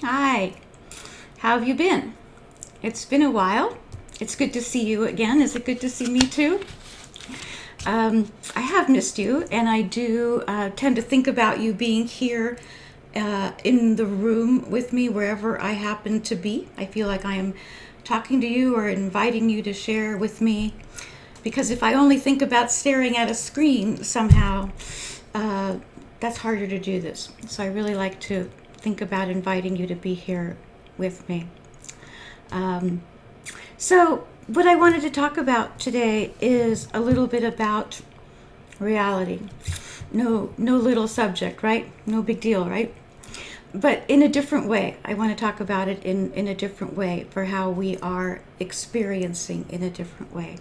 Hi, how have you been? It's been a while. It's good to see you again. Is it good to see me too? I have missed you, and I do tend to think about you being here in the room with me wherever I happen to be. I feel like I am talking to you or inviting you to share with me. Because if I only think about staring at a screen somehow, uh, that's harder to do this. So I really like to think about inviting you to be here with me. Um, so, what I wanted to talk about today is a little bit about reality. No little subject, right? No big deal, right? But in a different way. I want to talk about it in a different way for how we are experiencing in a different way.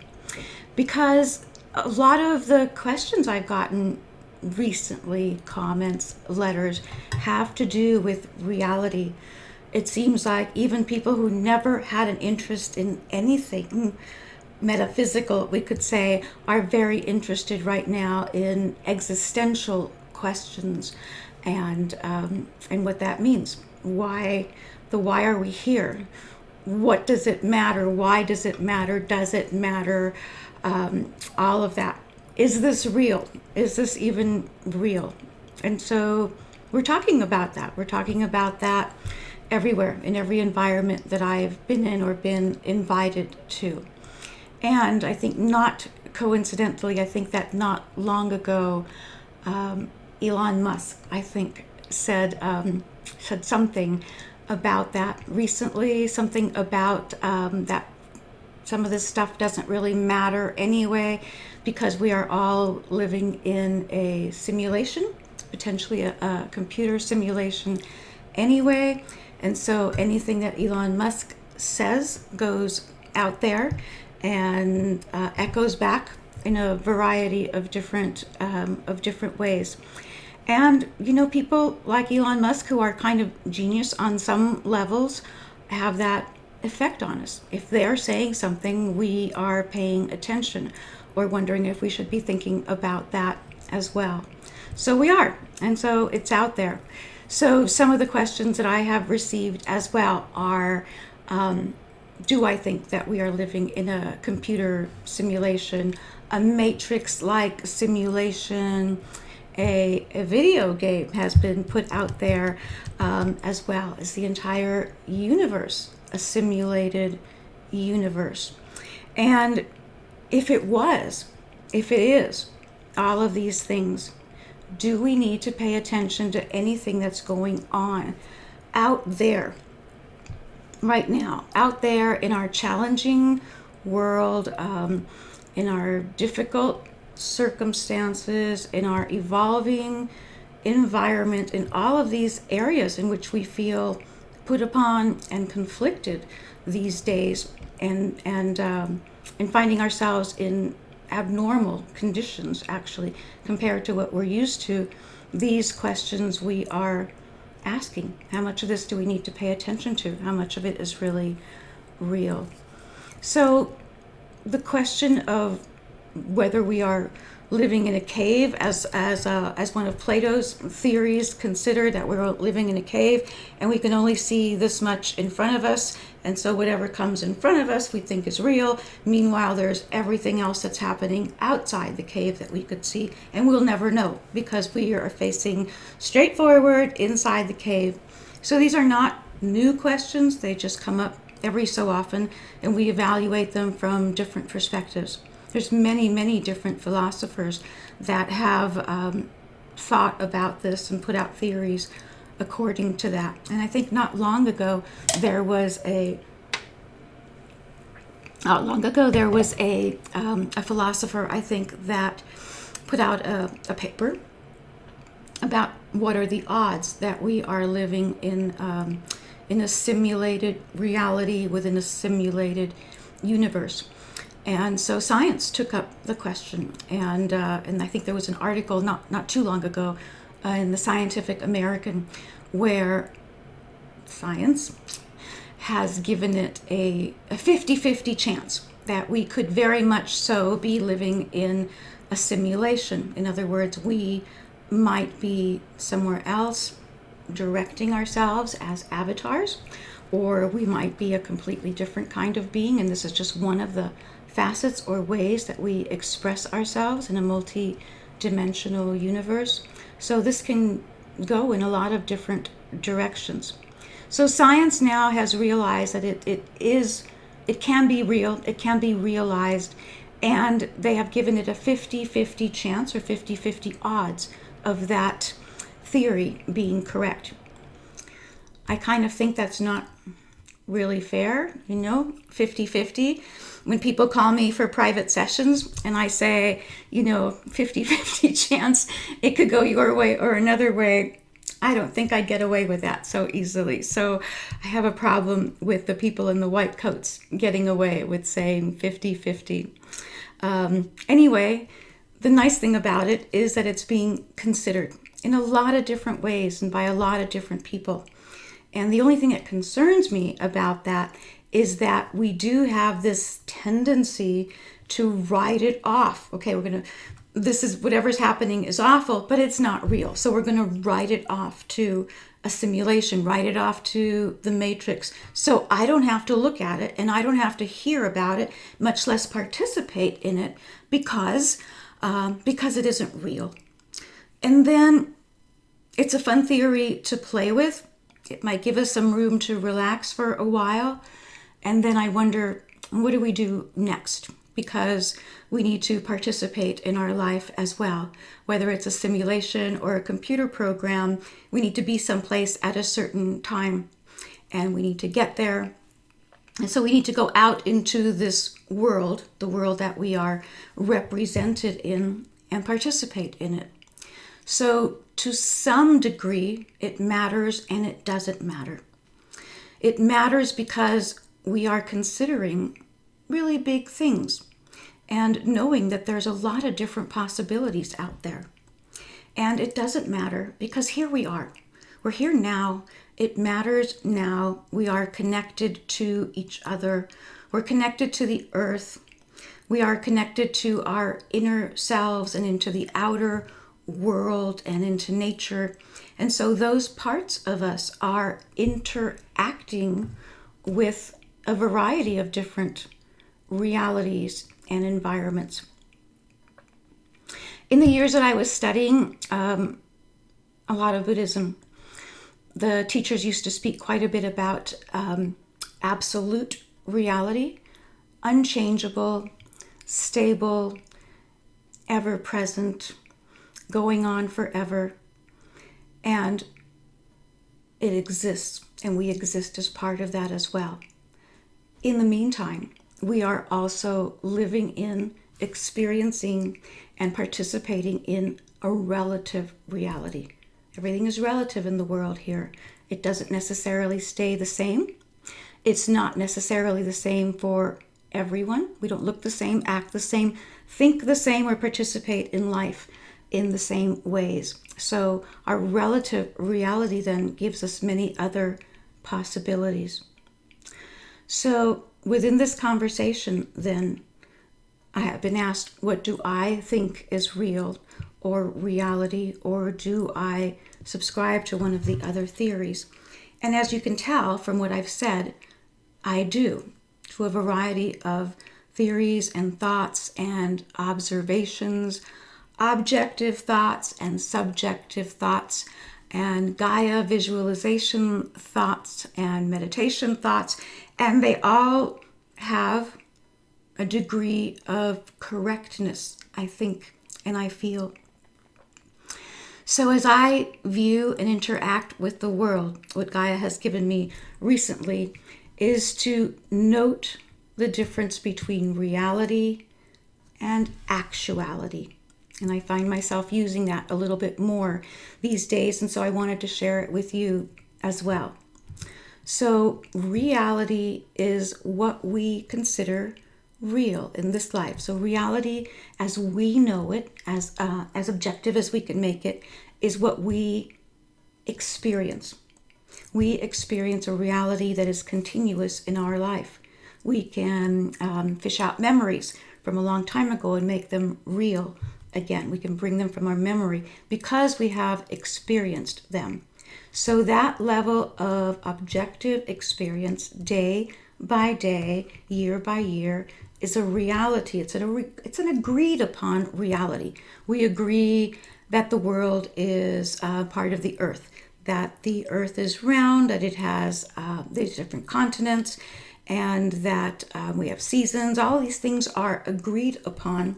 Because a lot of the questions I've gotten recently, comments, letters, have to do with reality. It seems like even people who never had an interest in anything metaphysical, we could say, are very interested right now in existential questions and what that means. Why are we here? What does it matter? Why does it matter? Does it matter? All of that. Is this real? Is this even real? And so we're talking about that. We're talking about that everywhere, in every environment that I've been in or been invited to. And I think not coincidentally, I think that not long ago, Elon Musk, I think, said something about that recently, something about that some of this stuff doesn't really matter anyway because we are all living in a simulation, potentially a computer simulation anyway. And so anything that Elon Musk says goes out there and echoes back in a variety of different ways. And people like Elon Musk, who are kind of genius on some levels, have that effect on us. If they're saying something, we are paying attention or wondering if we should be thinking about that as well. So we are, and so it's out there. So some of the questions that I have received as well are, do I think that we are living in a computer simulation, a matrix-like simulation? A video game has been put out there as well. Is the entire universe a simulated universe? And if it is, all of these things, do we need to pay attention to anything that's going on out there right now, out there in our challenging world, in our difficult circumstances, in our evolving environment, in all of these areas in which we feel put upon and conflicted these days, and finding ourselves in abnormal conditions, actually, compared to what we're used to. These questions we are asking: how much of this do we need to pay attention to? How much of it is really real? So the question of whether we are living in a cave, as one of Plato's theories considered, that we're living in a cave and we can only see this much in front of us, and so whatever comes in front of us we think is real. Meanwhile, there's everything else that's happening outside the cave that we could see, and we'll never know because we are facing straight forward inside the cave. So these are not new questions. They just come up every so often, and we evaluate them from different perspectives. There's many different philosophers that have thought about this and put out theories according to that. And I think not long ago there was a philosopher, I think, that put out a paper about what are the odds that we are living in a simulated reality within a simulated universe. And so science took up the question, and I think there was an article not too long ago in the Scientific American where science has given it a 50-50 chance that we could very much so be living in a simulation. In other words, we might be somewhere else directing ourselves as avatars, or we might be a completely different kind of being, and this is just one of the facets or ways that we express ourselves in a multi-dimensional universe. So this can go in a lot of different directions. So science now has realized that it can be real, it can be realized, and they have given it a 50-50 chance or 50-50 odds of that theory being correct. I kind of think that's not really fair, 50-50. When people call me for private sessions and I say, 50-50 chance it could go your way or another way, I don't think I'd get away with that so easily. So I have a problem with the people in the white coats getting away with saying 50-50. Anyway, the nice thing about it is that it's being considered in a lot of different ways and by a lot of different people. And the only thing that concerns me about that is that we do have this tendency to write it off. Okay, this is whatever's happening is awful, but it's not real. So we're going to write it off to a simulation, write it off to the matrix. So I don't have to look at it and I don't have to hear about it, much less participate in it because it isn't real. And then it's a fun theory to play with. It might give us some room to relax for a while. And then I wonder, what do we do next? Because we need to participate in our life as well. Whether it's a simulation or a computer program, we need to be someplace at a certain time and we need to get there. And so we need to go out into this world, the world that we are represented in, and participate in it. So to some degree, it matters and it doesn't matter. It matters because we are considering really big things and knowing that there's a lot of different possibilities out there. And it doesn't matter because here we are. We're here now. It matters now. We are connected to each other. We're connected to the earth. We are connected to our inner selves and into the outer world and into nature. And so those parts of us are interacting with a variety of different realities and environments. In the years that I was studying a lot of Buddhism, the teachers used to speak quite a bit about absolute reality, unchangeable, stable, ever present, going on forever, and it exists, and we exist as part of that as well. In the meantime, we are also living in, experiencing, and participating in a relative reality. Everything is relative in the world here. It doesn't necessarily stay the same. It's not necessarily the same for everyone. We don't look the same, act the same, think the same, or participate in life in the same ways. So our relative reality then gives us many other possibilities. So within this conversation then, I have been asked, what do I think is real or reality, or do I subscribe to one of the other theories? And as you can tell from what I've said, I do, to a variety of theories and thoughts and observations, objective thoughts and subjective thoughts, and Gaia visualization thoughts and meditation thoughts, and they all have a degree of correctness, I think, and I feel. So as I view and interact with the world, what Gaia has given me recently is to note the difference between reality and actuality. And I find myself using that a little bit more these days, and so I wanted to share it with you as well. So reality is what we consider real in this life. So reality as we know it, as objective as we can make it, is what we experience. We experience a reality that is continuous in our life. We can fish out memories from a long time ago and make them real again. We can bring them from our memory because we have experienced them. So that level of objective experience, day by day, year by year, is a reality. It's an agreed upon reality. We agree that the world is part of the earth, that the earth is round, that it has these different continents, and that we have seasons. All these things are agreed upon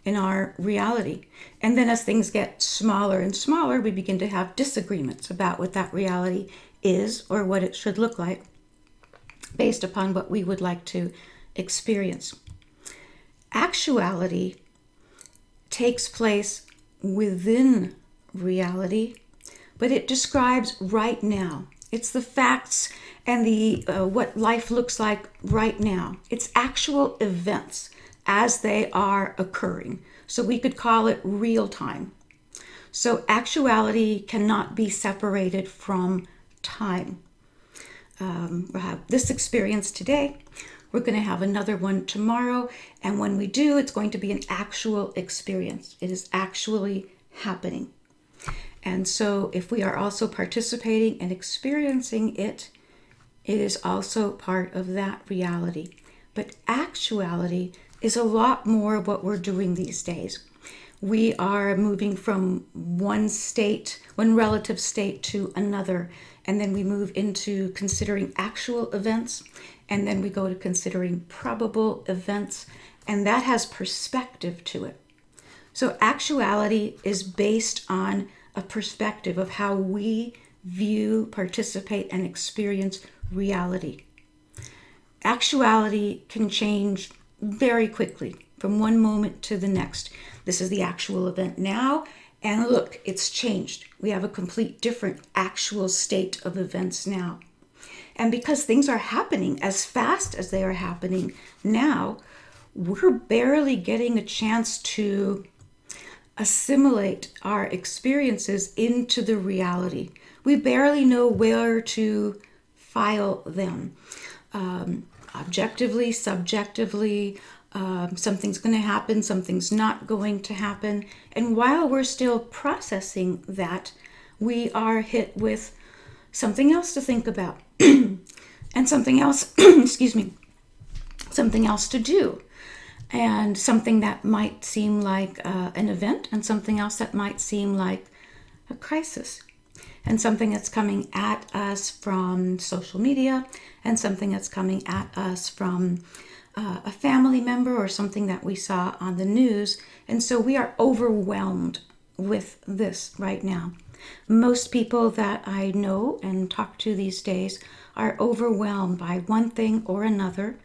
in our reality. And then as things get smaller and smaller, we begin to have disagreements about what that reality is or what it should look like based upon what we would like to experience. Actuality takes place within reality, but it describes right now. It's the facts and the what life looks like right now. It's actual events as they are occurring. So we could call it real time. So actuality cannot be separated from time. We'll have this experience today. We're going to have another one tomorrow. And when we do, it's going to be an actual experience. It is actually happening. And so if we are also participating and experiencing it, it is also part of that reality. But actuality is a lot more of what we're doing these days. We are moving from one state, one relative state to another, and then we move into considering actual events, and then we go to considering probable events, and that has perspective to it. So actuality is based on a perspective of how we view, participate, and experience reality. Actuality can change very quickly from one moment to the next. This is the actual event now, and look, it's changed. We have a complete different actual state of events now. And because things are happening as fast as they are happening now, we're barely getting a chance to assimilate our experiences into the reality. We barely know where to file them. Objectively, subjectively, something's going to happen, something's not going to happen. And while we're still processing that, we are hit with something else to think about and something else, excuse me, something else to do. And something that might seem like an event, and something else that might seem like a crisis, and something that's coming at us from social media, and something that's coming at us from a family member or something that we saw on the news. And so we are overwhelmed with this right now. Most people that I know and talk to these days are overwhelmed by one thing or another,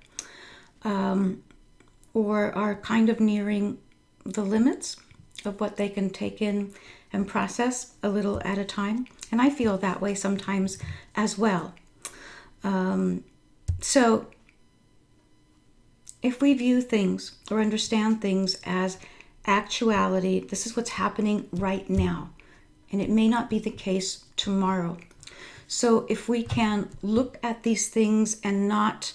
or are kind of nearing the limits of what they can take in and process a little at a time. And I feel that way sometimes as well. So if we view things or understand things as actuality, this is what's happening right now. And it may not be the case tomorrow. So if we can look at these things and not,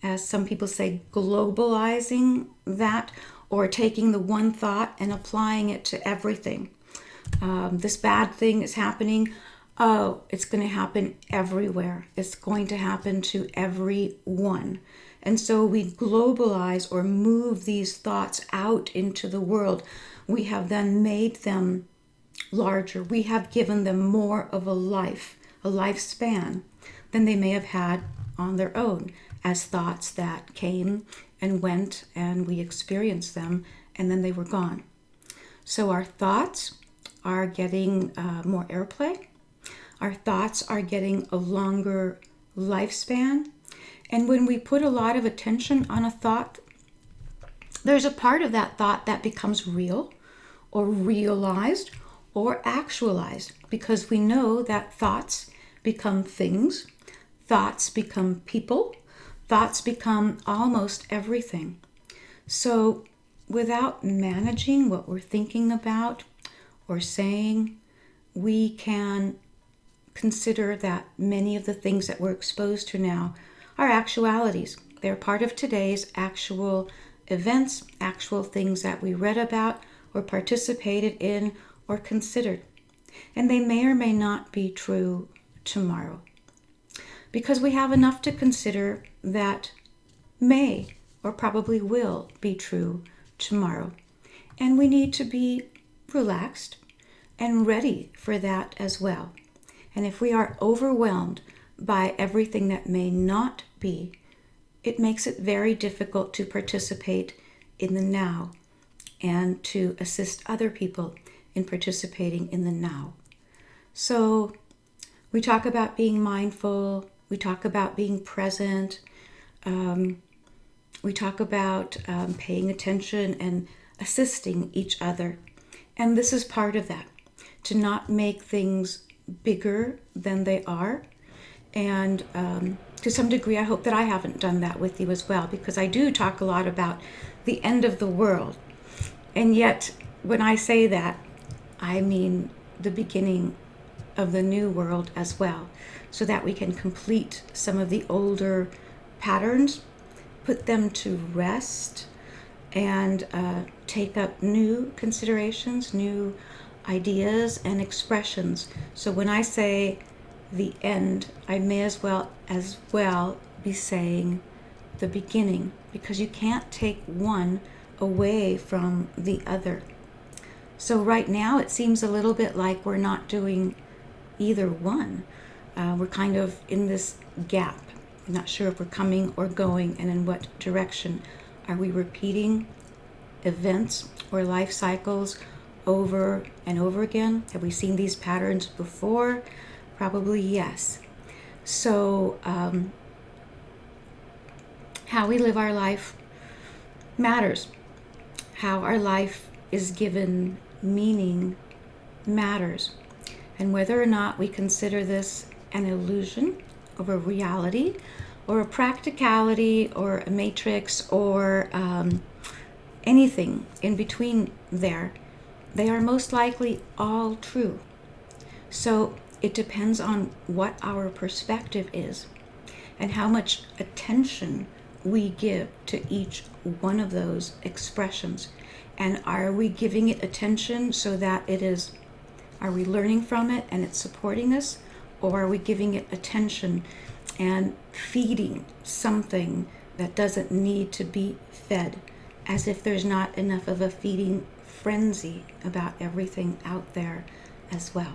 as some people say, globalizing that, or taking the one thought and applying it to everything. This bad thing is happening. Oh, it's going to happen everywhere. It's going to happen to everyone. And so we globalize or move these thoughts out into the world. We have then made them larger. We have given them more of a lifespan than they may have had on their own, as thoughts that came and went and we experienced them and then they were gone. So our thoughts are getting more airplay. Our thoughts are getting a longer lifespan. And when we put a lot of attention on a thought, there's a part of that thought that becomes real or realized or actualized, because we know that thoughts become things, thoughts become people, thoughts become almost everything. So without managing what we're thinking about or saying, we can consider that many of the things that we're exposed to now are actualities. They're part of today's actual events, actual things that we read about or participated in or considered. And they may or may not be true tomorrow. Because we have enough to consider that may or probably will be true tomorrow. And we need to be relaxed and ready for that as well. And if we are overwhelmed by everything that may not be, it makes it very difficult to participate in the now and to assist other people in participating in the now. So we talk about being mindful, we talk about being present, we talk about paying attention and assisting each other. And this is part of that, to not make things bigger than they are. And to some degree, I hope that I haven't done that with you as well, because I do talk a lot about the end of the world. And yet, when I say that, I mean the beginning of the new world as well, so that we can complete some of the older patterns, put them to rest, and take up new considerations, new ideas and expressions. So when I say the end, I may as well be saying the beginning, because you can't take one away from the other. So right now it seems a little bit like we're not doing either one. We're kind of in this gap. I'm not sure if we're coming or going, and in what direction. Are we repeating events or life cycles over and over again? Have we seen these patterns before? Probably yes. So how we live our life matters. How our life is given meaning matters. And whether or not we consider this an illusion of a reality or a practicality or a matrix or anything in between there, they are most likely all true. So it depends on what our perspective is and how much attention we give to each one of those expressions. And are we giving it attention so that are we learning from it and it's supporting us? Or are we giving it attention and feeding something that doesn't need to be fed, as if there's not enough of a feeding frenzy about everything out there as well?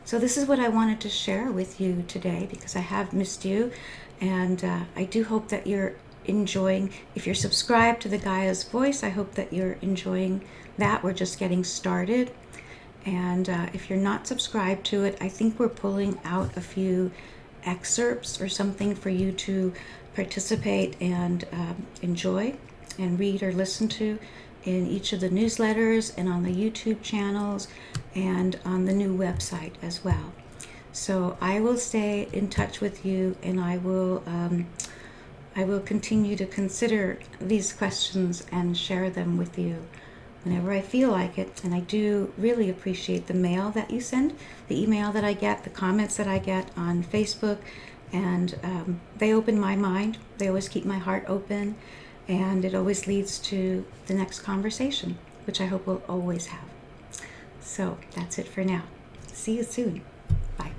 So this is what I wanted to share with you today, because I have missed you, and I do hope that you're enjoying. If you're subscribed to the Gaia's Voice, I hope that you're enjoying that. We're just getting started. And if you're not subscribed to it, I think we're pulling out a few excerpts or something for you to participate and enjoy and read or listen to in each of the newsletters and on the YouTube channels and on the new website as well. So I will stay in touch with you, and I will continue to consider these questions and share them with you whenever I feel like it. And I do really appreciate the mail that you send, the email that I get, the comments that I get on Facebook, and they open my mind. They always keep my heart open, and it always leads to the next conversation, which I hope we'll always have. So that's it for now. See you soon. Bye.